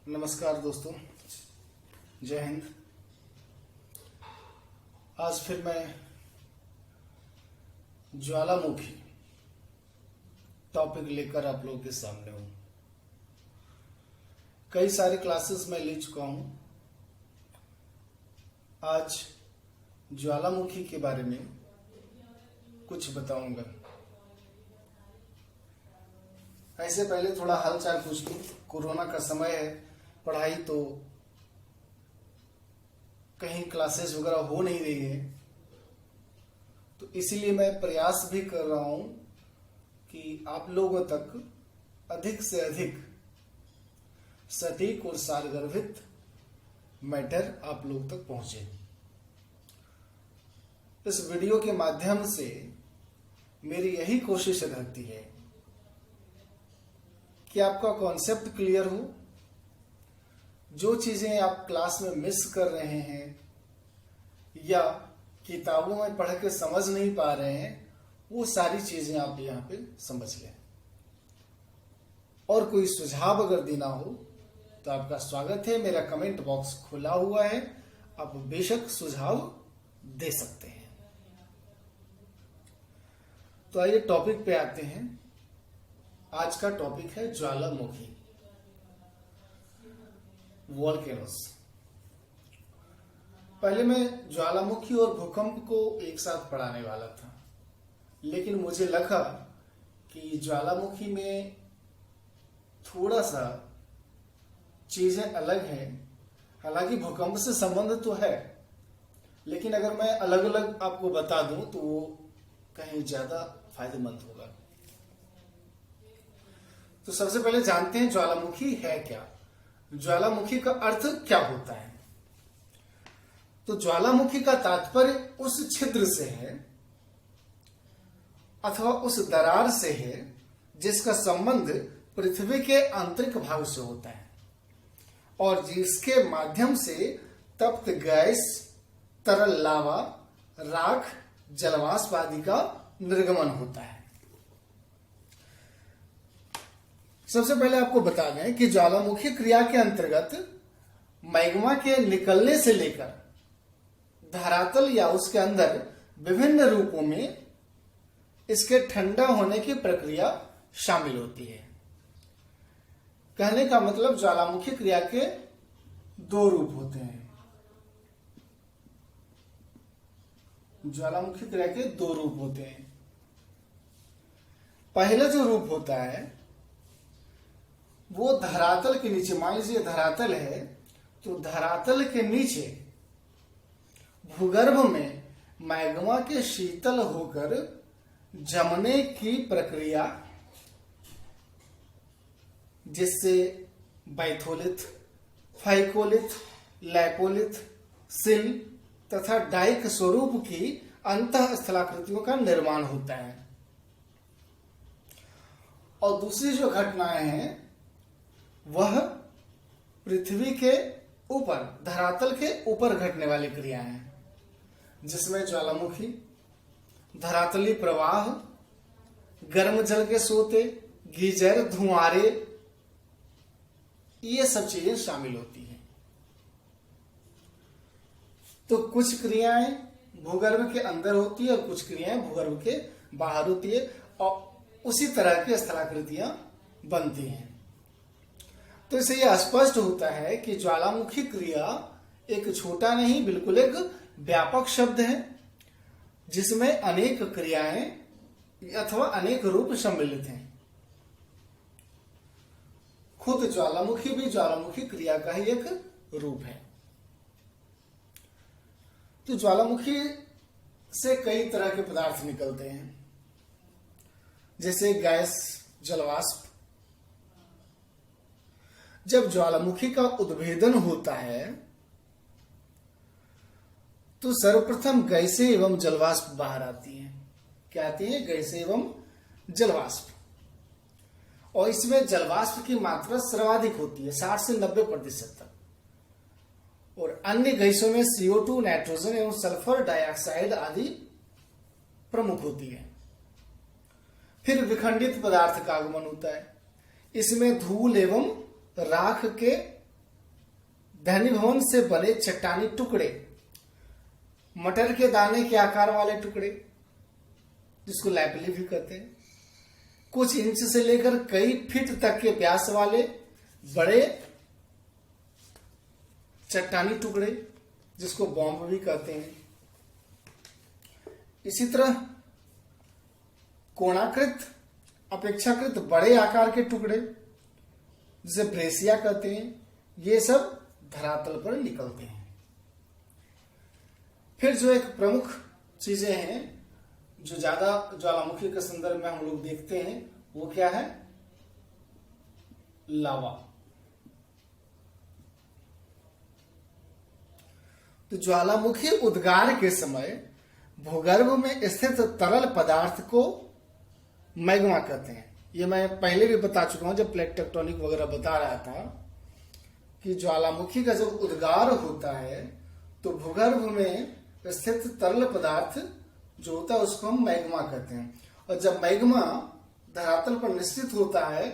नमस्कार दोस्तों, जय हिंद। आज फिर मैं ज्वालामुखी टॉपिक लेकर आप लोगों के सामने हूं। कई सारे क्लासेस मैं ले चुका हूं। आज ज्वालामुखी के बारे में कुछ बताऊंगा। ऐसे पहले थोड़ा हालचाल पूछ लूं। कोरोना का समय है, पढ़ाई तो कहीं क्लासेस वगैरह हो नहीं रही है, तो इसीलिए मैं प्रयास भी कर रहा हूं कि आप लोगों तक अधिक से अधिक सटीक और सारगर्भित मैटर आप लोग तक पहुंचे। इस वीडियो के माध्यम से मेरी यही कोशिश रहती है कि आपका कॉन्सेप्ट क्लियर हो। जो चीजें आप क्लास में मिस कर रहे हैं या किताबों में पढ़ के समझ नहीं पा रहे हैं, वो सारी चीजें आप यहाँ पे समझ लें। और कोई सुझाव अगर देना हो तो आपका स्वागत है। मेरा कमेंट बॉक्स खुला हुआ है, आप बेशक सुझाव दे सकते हैं। तो आइए टॉपिक पे आते हैं। आज का टॉपिक है ज्वालामुखी, वोल्केनोस। पहले मैं ज्वालामुखी और भूकंप को एक साथ पढ़ाने वाला था, लेकिन मुझे लगा कि ज्वालामुखी में थोड़ा सा चीजें अलग हैं। हालांकि भूकंप से संबंध तो है, लेकिन अगर मैं अलग अलग आपको बता दूं तो वो कहीं ज्यादा फायदेमंद होगा। तो सबसे पहले जानते हैं ज्वालामुखी है क्या। ज्वालामुखी का अर्थ क्या होता है। तो ज्वालामुखी का तात्पर्य उस छिद्र से है अथवा उस दरार से है जिसका संबंध पृथ्वी के आंतरिक भाग से होता है और जिसके माध्यम से तप्त गैस, तरल लावा, राख, जलवाष्प आदि का निर्गमन होता है। सबसे पहले आपको बता दें कि ज्वालामुखी क्रिया के अंतर्गत मैग्मा के निकलने से लेकर धरातल या उसके अंदर विभिन्न रूपों में इसके ठंडा होने की प्रक्रिया शामिल होती है। कहने का मतलब ज्वालामुखी क्रिया के दो रूप होते हैं। ज्वालामुखी क्रिया के दो रूप होते हैं। पहला जो रूप होता है वो धरातल के नीचे, मान लीजिए धरातल है, तो धरातल के नीचे भूगर्भ में मैग्मा के शीतल होकर जमने की प्रक्रिया, जिससे बैथोलिथ, फाइकोलिथ, लैपोलिथ, सिल तथा डाइक स्वरूप की अंतः स्थलाकृतियों का निर्माण होता है। और दूसरी जो घटनाएं हैं वह पृथ्वी के ऊपर, धरातल के ऊपर घटने वाली क्रियाएं हैं, जिसमें ज्वालामुखी, धरातली प्रवाह, गर्म जल के सोते, गीजर, धुआंरे, ये सब चीजें शामिल होती हैं। तो कुछ क्रियाएं भूगर्भ के अंदर होती है और कुछ क्रियाएं भूगर्भ के बाहर होती है और उसी तरह की स्थलाकृतियां बनती हैं। तो इससे यह स्पष्ट होता है कि ज्वालामुखी क्रिया एक छोटा नहीं, बिल्कुल एक व्यापक शब्द है, जिसमें अनेक क्रियाएं अथवा अनेक रूप सम्मिलित हैं। खुद ज्वालामुखी भी ज्वालामुखी क्रिया का ही एक रूप है। तो ज्वालामुखी से कई तरह के पदार्थ निकलते हैं, जैसे गैस, जलवाष्प। जब ज्वालामुखी का उद्भेदन होता है तो सर्वप्रथम गैसें एवं जलवाष्प बाहर आती हैं। क्या आती है? गैसें एवं जलवाष्प। और इसमें जलवाष्प की मात्रा सर्वाधिक होती है, 60 से 90% तक। और अन्य गैसों में CO2, नाइट्रोजन एवं सल्फर डाइऑक्साइड आदि प्रमुख होती है। फिर विखंडित पदार्थ का आगमन होता है। इसमें धूल एवं राख के घनीभवन से बने चट्टानी टुकड़े, मटर के दाने के आकार वाले टुकड़े जिसको लैपली भी कहते हैं, कुछ इंच से लेकर कई फीट तक के व्यास वाले बड़े चट्टानी टुकड़े जिसको बॉम्ब भी कहते हैं। इसी तरह कोणाकृत अपेक्षाकृत बड़े आकार के टुकड़े जिसे ब्रेसिया कहते हैं, ये सब धरातल पर निकलते हैं। फिर जो एक प्रमुख चीजें हैं जो ज्यादा ज्वालामुखी के संदर्भ में हम लोग देखते हैं वो क्या है? लावा। तो ज्वालामुखी उद्गार के समय भूगर्भ में स्थित तरल पदार्थ को मैग्मा कहते हैं। ये मैं पहले भी बता चुका हूं जब प्लेट टेक्टोनिक वगैरह बता रहा था कि ज्वालामुखी का जब उद्गार होता है तो भूगर्भ में स्थित तरल पदार्थ जो होता है उसको हम मैग्मा कहते हैं। और जब मैग्मा धरातल पर निश्चित होता है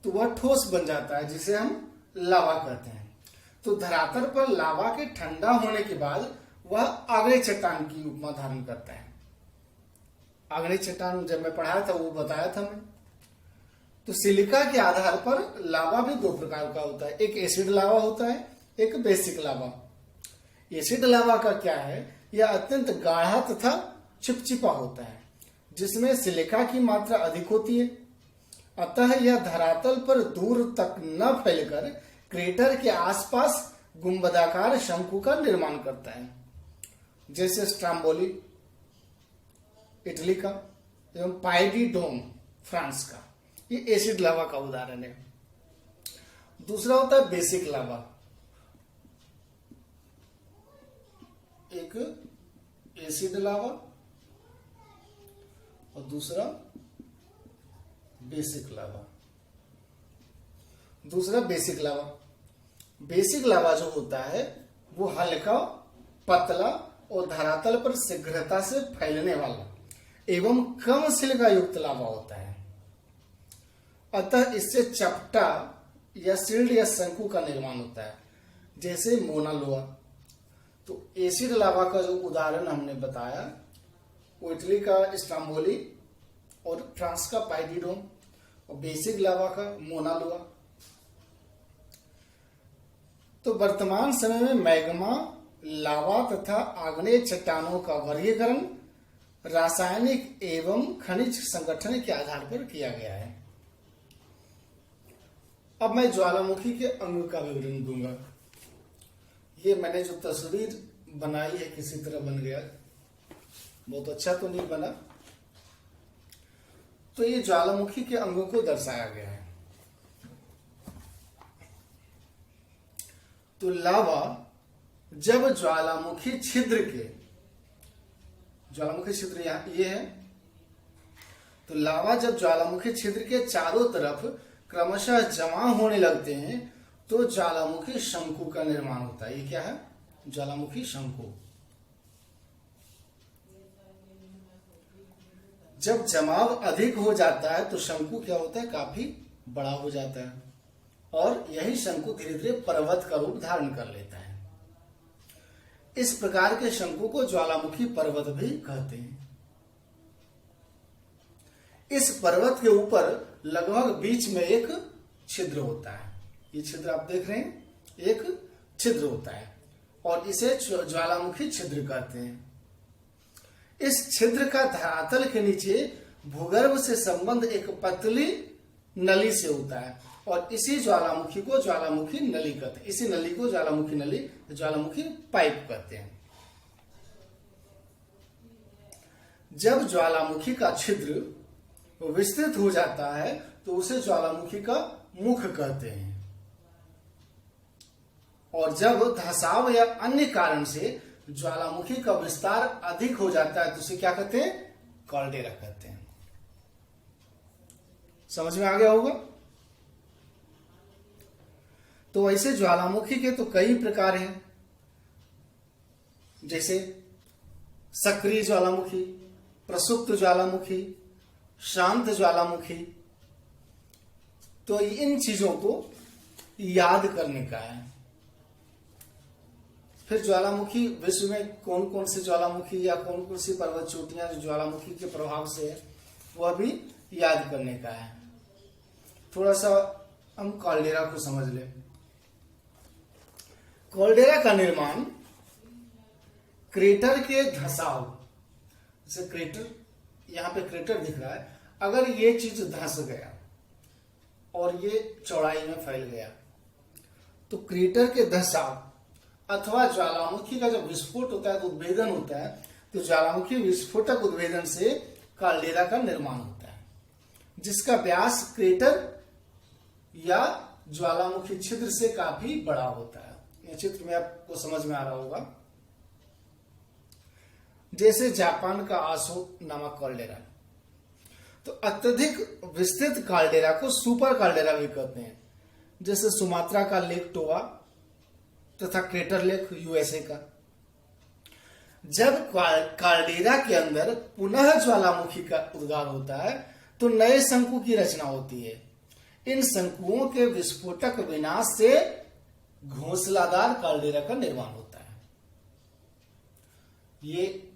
तो वह ठोस बन जाता है जिसे हम लावा कहते हैं। तो धरातल पर लावा के ठंडा होने के बाद वह आग्नेय चट्टान की उपमा धारण करता है। आग्नेय चट्टान जब मैं पढ़ाया था वो बताया था मैं। तो सिलिका के आधार पर लावा भी दो प्रकार का होता है, एक एसिड लावा होता है, एक बेसिक लावा। एसिड लावा का क्या है? यह अत्यंत गाढ़ा तथा चिपचिपा होता है जिसमें सिलिका की मात्रा अधिक होती है, अतः यह धरातल पर दूर तक न फैलकर क्रेटर के आसपास गुंबदाकार शंकु का निर्माण करता है, जैसे स्ट्राम्बोली इटली का एवं पाइडी डोम फ्रांस का। ये एसिड लावा का उदाहरण है। दूसरा होता है बेसिक लावा। एक एसिड लावा और दूसरा बेसिक लावा। दूसरा बेसिक लावा। बेसिक लावा जो होता है वो हल्का, पतला और धरातल पर शीघ्रता से फैलने वाला एवं कम सिलिका युक्त लावा होता है, अतः इससे चपटा या शील्ड या शंकु का निर्माण होता है, जैसे मोना लोआ। तो एसिड लावा का जो उदाहरण हमने बताया वो इटली का स्ट्राम्बोली और फ्रांस का पाइडीडोम, और बेसिक लावा का मोना लोआ। तो वर्तमान समय में मैग्मा, लावा तथा आग्नेय चट्टानों का वर्गीकरण रासायनिक एवं खनिज संगठन के आधार पर किया गया है। अब मैं ज्वालामुखी के अंग का विवरण दूंगा। ये मैंने जो तस्वीर बनाई है किसी तरह बन गया, बहुत अच्छा तो नहीं बना। तो ये ज्वालामुखी के अंगों को दर्शाया गया है। तो लावा जब ज्वालामुखी छिद्र के, ज्वालामुखी छिद्र ये है, तो लावा जब ज्वालामुखी छिद्र के चारों तरफ क्रमशः जमा होने लगते हैं तो ज्वालामुखी शंकु का निर्माण होता है। ये क्या है? ज्वालामुखी शंकु। जब जमाव अधिक हो जाता है तो शंकु क्या होता है? काफी बड़ा हो जाता है और यही शंकु धीरे धीरे पर्वत का रूप धारण कर लेता है। इस प्रकार के शंकु को ज्वालामुखी पर्वत भी कहते हैं। इस पर्वत के ऊपर लगभग बीच में एक छिद्र होता है। ये छिद्र आप देख रहे हैं, एक छिद्र होता है और इसे ज्वालामुखी छिद्र कहते हैं। इस छिद्र का धरातल के नीचे भूगर्भ से संबंध एक पतली नली से होता है और इसी ज्वालामुखी को ज्वालामुखी नली कहते हैं। इसी नली को ज्वालामुखी नली, ज्वालामुखी पाइप कहते हैं। जब ज्वालामुखी का छिद्र विस्तृत हो जाता है तो उसे ज्वालामुखी का मुख कहते हैं, और जब धसाव या अन्य कारण से ज्वालामुखी का विस्तार अधिक हो जाता है तो उसे क्या कहते हैं? कॉल्डेरा कहते हैं। समझ में आ गया होगा? तो ऐसे ज्वालामुखी के तो कई प्रकार हैं, जैसे सक्रिय ज्वालामुखी, प्रसुप्त ज्वालामुखी, शांत ज्वालामुखी। तो इन चीजों को याद करने का है। फिर ज्वालामुखी विश्व में कौन कौन से ज्वालामुखी या कौन कौन सी पर्वत चोटियां जो ज्वालामुखी के प्रभाव से है वह भी याद करने का है। थोड़ा सा हम काल्डेरा को समझ लें। काल्डेरा का निर्माण क्रेटर के धंसाव, जैसे क्रेटर, यहाँ पे क्रेटर दिख रहा है, अगर ये चीज धंस गया और ये चौड़ाई में फैल गया तो क्रेटर के धंसाव अथवा ज्वालामुखी का जब विस्फोट होता है तो उद्भेदन होता है, तो ज्वालामुखी विस्फोटक उद्भेदन से काल्डेरा का निर्माण होता है, जिसका व्यास क्रेटर या ज्वालामुखी छिद्र से काफी बड़ा होता है। यह चित्र में आपको समझ में आ रहा होगा। जैसे जापान का आसो नामक काल्डेरा, तो अत्यधिक विस्तृत काल्डेरा को सुपर काल्डेरा भी कहते हैं, जैसे सुमात्रा का लेक टोवा तथा क्रेटर लेक यूएसए का। जब काल्डेरा के अंदर पुनः ज्वालामुखी का उद्गार होता है तो नए शंकु की रचना होती है। इन शंकुओं के विस्फोटक विनाश से घोंसलादार काल्डेरा का निर्माण होता है। ये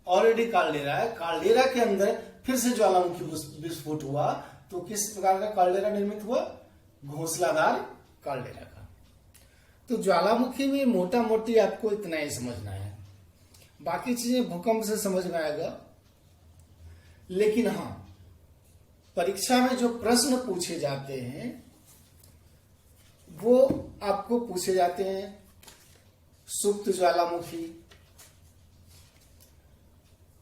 ऑलरेडी काल्डेरा है, काल्डेरा के अंदर फिर से ज्वालामुखी विस्फोट हुआ तो किस प्रकार का काल्डेरा निर्मित हुआ? घोंसलादार काल्डेरा का। तो ज्वालामुखी में मोटा मोटी आपको इतना ही समझना है, बाकी चीजें भूकंप से समझ में आएगा। लेकिन हाँ, परीक्षा में जो प्रश्न पूछे जाते हैं वो आपको पूछे जाते हैं सुप्त ज्वालामुखी,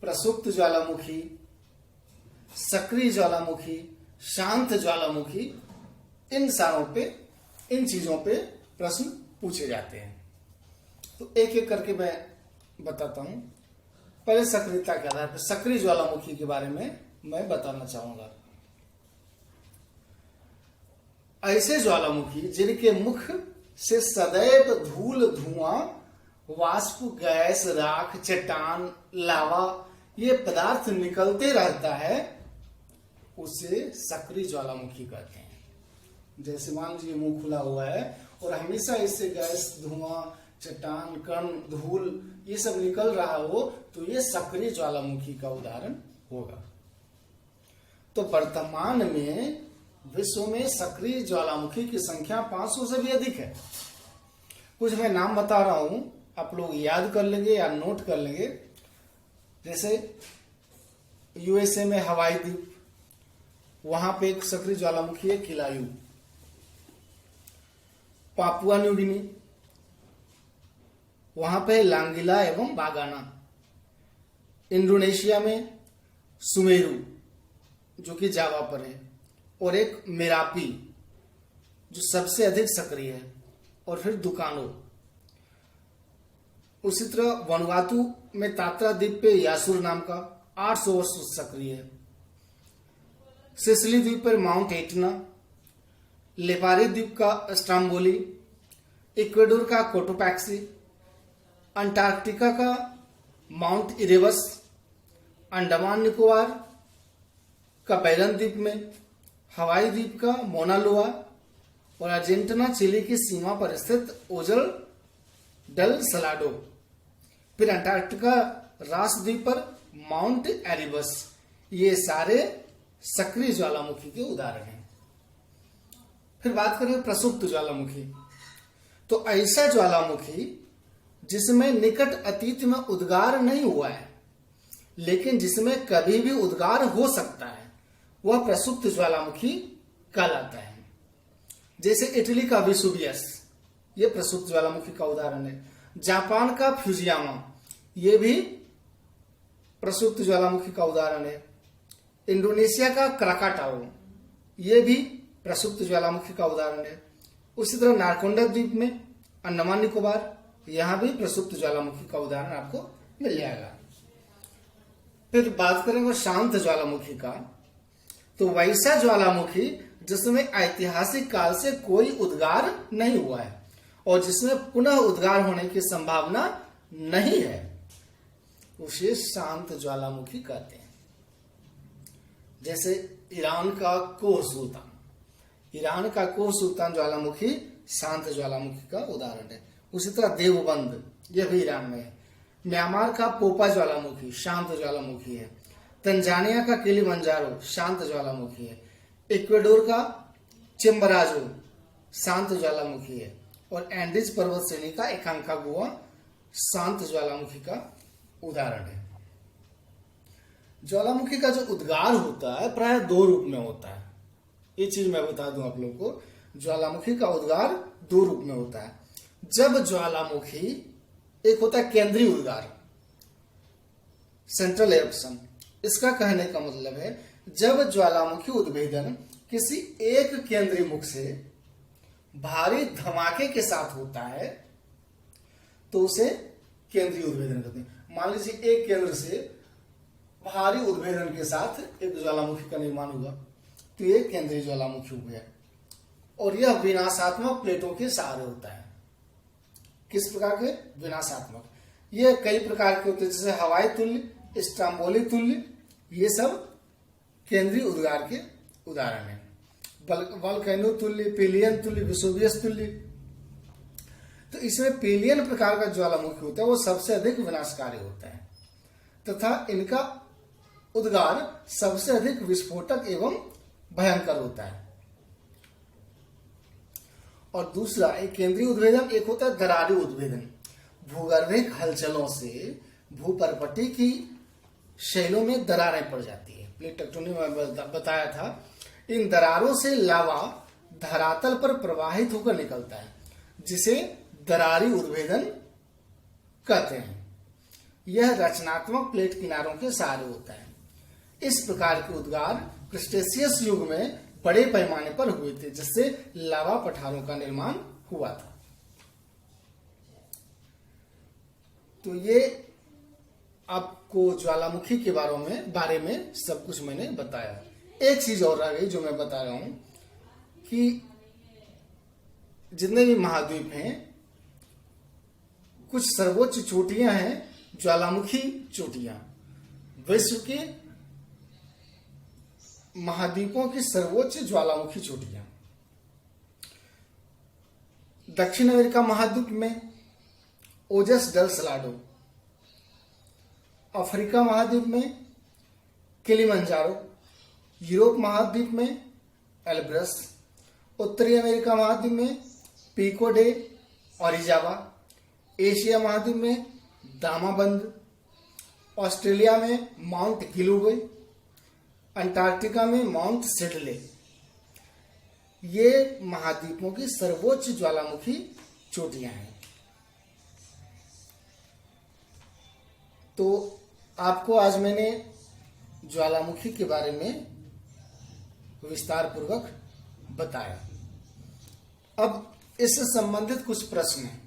प्रसुप्त ज्वालामुखी, सक्रिय ज्वालामुखी, शांत ज्वालामुखी। इन सारों पे, इन चीजों पे प्रश्न पूछे जाते हैं। तो एक एक करके मैं बताता हूं। पहले सक्रियता के आधार पर सक्रिय ज्वालामुखी के बारे में मैं बताना चाहूंगा। ऐसे ज्वालामुखी जिनके मुख से सदैव धूल, धुआं, वाष्प, गैस, राख, चट्टान, लावा ये पदार्थ निकलते रहता है, उसे सक्रिय ज्वालामुखी कहते हैं। जैसे मान लीजिए मुंह खुला हुआ है और हमेशा इससे गैस, धुआं, चट्टान, कण, धूल ये सब निकल रहा हो तो ये सक्रिय ज्वालामुखी का उदाहरण होगा। तो वर्तमान में विश्व में सक्रिय ज्वालामुखी की संख्या 500 से भी अधिक है। कुछ मैं नाम बता रहा हूं, आप लोग याद कर लेंगे या नोट कर लेंगे। जैसे यूएसए में हवाई द्वीप, वहां पे एक सक्रिय ज्वालामुखी है किलायू। पापुआ न्यू गिनी, वहां पे लांगिला एवं बागाना। इंडोनेशिया में सुमेरु जो कि जावा पर है, और एक मेरापी जो सबसे अधिक सक्रिय है, और फिर दुकानो। उसी तरह वनुआतु में तात्रा द्वीप पे यासुर नाम का 800 वर्ष सक्रिय है। सिसिली द्वीप पर माउंट एटना, लेपारी द्वीप का स्ट्राम्बोली, इक्वेडोर का कोटोपैक्सी, अंटार्कटिका का माउंट इरेबस, अंडमान निकोबार का बैरन द्वीप में, हवाई द्वीप का मोनालोआ, और अर्जेंटीना चिली की सीमा पर स्थित ओजल डल सलाडो। फिर अंटार्कटिका रास द्वीप पर माउंट एरिबस। ये सारे सक्रिय ज्वालामुखी के उदाहरण हैं। फिर बात करें प्रसुप्त ज्वालामुखी, तो ऐसा ज्वालामुखी जिसमें निकट अतीत में उद्गार नहीं हुआ है लेकिन जिसमें कभी भी उद्गार हो सकता है, वह प्रसुप्त ज्वालामुखी कहलाता है। जैसे इटली का विसुवियस, ये प्रसुप्त ज्वालामुखी का उदाहरण है। जापान का फ्यूजियामा, ये भी प्रसुप्त ज्वालामुखी का उदाहरण है। इंडोनेशिया का क्राकाटाओ, ये भी प्रसुप्त ज्वालामुखी का उदाहरण है। उसी तरह नारकोंडा द्वीप में, अंडमान निकोबार, यहां भी प्रसुप्त ज्वालामुखी का उदाहरण आपको मिल जाएगा। फिर बात करेंगे शांत ज्वालामुखी का, तो वैसा ज्वालामुखी जिसमें ऐतिहासिक काल से कोई उद्गार नहीं हुआ है और जिसमें पुनः उद्गार होने की संभावना नहीं है, उसे शांत ज्वालामुखी कहते हैं। जैसे ईरान का कोह सुल्तान, ईरान का कोह सुल्तान ज्वालामुखी शांत ज्वालामुखी का उदाहरण है। उसी तरह देवबंद, यह भी ईरान में है। म्यांमार का पोपा ज्वालामुखी शांत ज्वालामुखी है। तंजानिया का किलिमंजारो शांत ज्वालामुखी है। इक्वेडोर का चिम्बराजो शांत ज्वालामुखी है। और एंडीज पर्वत श्रेणी का एकांकागुआ शांत ज्वालामुखी का उदाहरण है। ज्वालामुखी का जो उद्गार होता है प्राय दो रूप में होता है। ये चीज मैं बता दूं आप लोगों को, ज्वालामुखी का उद्गार दो रूप में होता है। जब ज्वालामुखी, एक होता है केंद्रीय उद्गार, सेंट्रल एरप्शन, इसका कहने का मतलब है जब ज्वालामुखी उद्भेदन किसी एक केंद्रीय मुख से भारी धमाके के साथ होता है तो उसे केंद्रीय उद्भेदन कहते हैं। मान लीजिए एक केंद्र से भारी उद्भेदन के साथ एक ज्वालामुखी का निर्माण हुआ तो ये केंद्रीय ज्वालामुखी हो गया। और यह विनाशात्मक प्लेटों के सहारे होता है। किस प्रकार के? विनाशात्मक। ये कई प्रकार के होते हैं, जैसे हवाई तुल्य, स्ट्राम्बोली तुल्य, ये सब केंद्रीय उद्गार के उदाहरण है। वल्केनो तुल्य, पिलियन तुल्य, विसुवियस तुल्य। तो इसमें पिलियन प्रकार का ज्वालामुखी होता है, वो सबसे अधिक विनाशकारी होता है तथा इनका उद्गार सबसे अधिक विस्फोटक एवं भयंकर होता है। और दूसरा एक केंद्रीय उद्भेदन, एक होता है दरारी उद्भेदन। भूगर्भिक हलचलों से भूपर्पटी की शैलों में दरारें पड़ जाती है। प्लेट टेक्टोनिक में बताया था। इन दरारों से लावा धरातल पर प्रवाहित होकर निकलता है, जिसे दरारी उद्भेदन कहते हैं। यह रचनात्मक प्लेट किनारों के सहारे होता है। इस प्रकार के उद्गार क्रिस्टेशियस युग में बड़े पैमाने पर हुए थे, जिससे लावा पठारों का निर्माण हुआ था। तो ये आपको ज्वालामुखी के बारे में सब कुछ मैंने बताया। एक चीज और आ गई जो मैं बता रहा हूं कि जितने भी महाद्वीप हैं, कुछ सर्वोच्च चोटियां हैं ज्वालामुखी चोटियां। विश्व के महाद्वीपों की सर्वोच्च ज्वालामुखी चोटियां। दक्षिण अमेरिका महाद्वीप में ओजस डेल सलाडो, अफ्रीका महाद्वीप में किलिमंजारो, यूरोप महाद्वीप में एल्ब्रस, उत्तरी अमेरिका महाद्वीप में पिको डे ओरिजावा, एशिया महाद्वीप में दामाबंद, ऑस्ट्रेलिया में माउंट गिलुवे, अंटार्कटिका में माउंट सिडले। ये महाद्वीपों की सर्वोच्च ज्वालामुखी चोटियां हैं। तो आपको आज मैंने ज्वालामुखी के बारे में विस्तार पूर्वक बताया। अब इससे संबंधित कुछ प्रश्न हैं,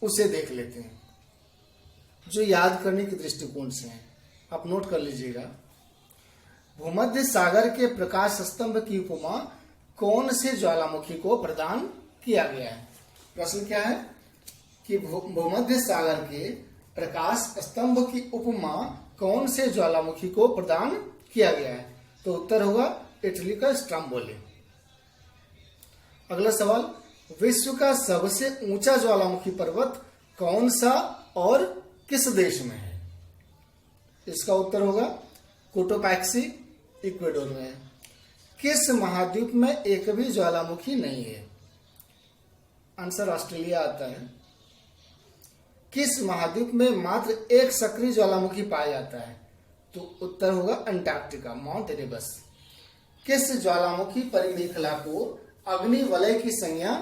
उसे देख लेते हैं जो याद करने के दृष्टिकोण से हैं। आप नोट कर लीजिएगा। भूमध्य सागर के प्रकाश स्तंभ की उपमा कौन से ज्वालामुखी को प्रदान किया गया है? प्रश्न क्या है कि भूमध्य सागर के प्रकाश स्तंभ की उपमा कौन से ज्वालामुखी को प्रदान किया गया है? तो उत्तर होगा इटली का स्ट्राम्बोली। अगला सवाल, विश्व का सबसे ऊंचा ज्वालामुखी पर्वत कौन सा और किस देश में है? इसका उत्तर होगा कोटोपैक्सी, इक्वेडोर में है। किस महाद्वीप में एक भी ज्वालामुखी नहीं है? आंसर ऑस्ट्रेलिया आता है। किस महाद्वीप में मात्र एक सक्रिय ज्वालामुखी पाया जाता है? तो उत्तर होगा अंटार्कटिका, माउंट एरेबस। किस ज्वालामुखी परिमेखला को अग्नि वलय की संज्ञा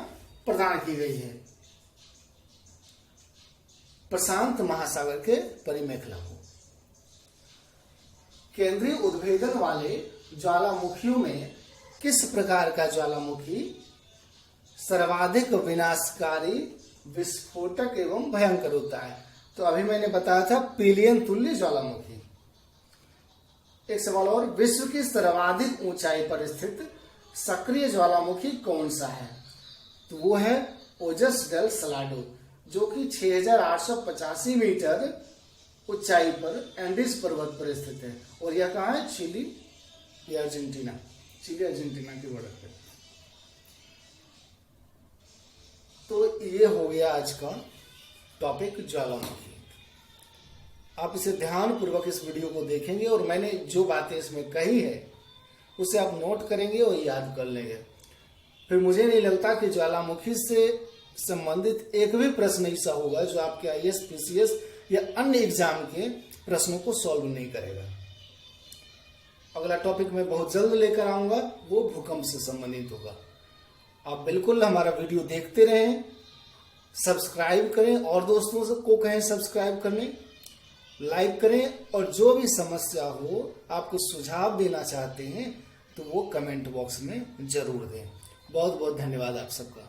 प्रदान की गई है? प्रशांत महासागर के परिमेखला को। केंद्रीय उद्भेदन वाले ज्वालामुखियों में किस प्रकार का ज्वालामुखी सर्वाधिक विनाशकारी, विस्फोटक एवं भयंकर होता है? तो अभी मैंने बताया था पिलियन तुल्य ज्वालामुखी। एक सवाल और, विश्व की सर्वाधिक ऊंचाई पर स्थित सक्रिय ज्वालामुखी कौन सा है? तो वो है ओजस डेल सलाडो, जो कि 6885 मीटर ऊंचाई पर एंडीज पर्वत पर स्थित है। और यह कहाँ है? चिली या अर्जेंटीना, चिली अर्जेंटीना की बॉर्डर पे। तो ये हो गया आज का टॉपिक ज्वालामुखी। आप इसे ध्यान पूर्वक इस वीडियो को देखेंगे और मैंने जो बातें इसमें कही है उसे आप नोट करेंगे और याद कर लेंगे। फिर मुझे नहीं लगता कि ज्वालामुखी से संबंधित एक भी प्रश्न ऐसा होगा जो आपके IAS, PCS या अन्य एग्जाम के प्रश्नों को सॉल्व नहीं करेगा। अगला टॉपिक मैं बहुत जल्द लेकर आऊंगा, वो भूकंप से संबंधित होगा। आप बिल्कुल हमारा वीडियो देखते रहें, सब्सक्राइब करें और दोस्तों को कहें सब्सक्राइब करने, लाइक करें और जो भी समस्या हो, आपको सुझाव देना चाहते हैं तो वो कमेंट बॉक्स में जरूर दें। बहुत बहुत धन्यवाद आप सबका।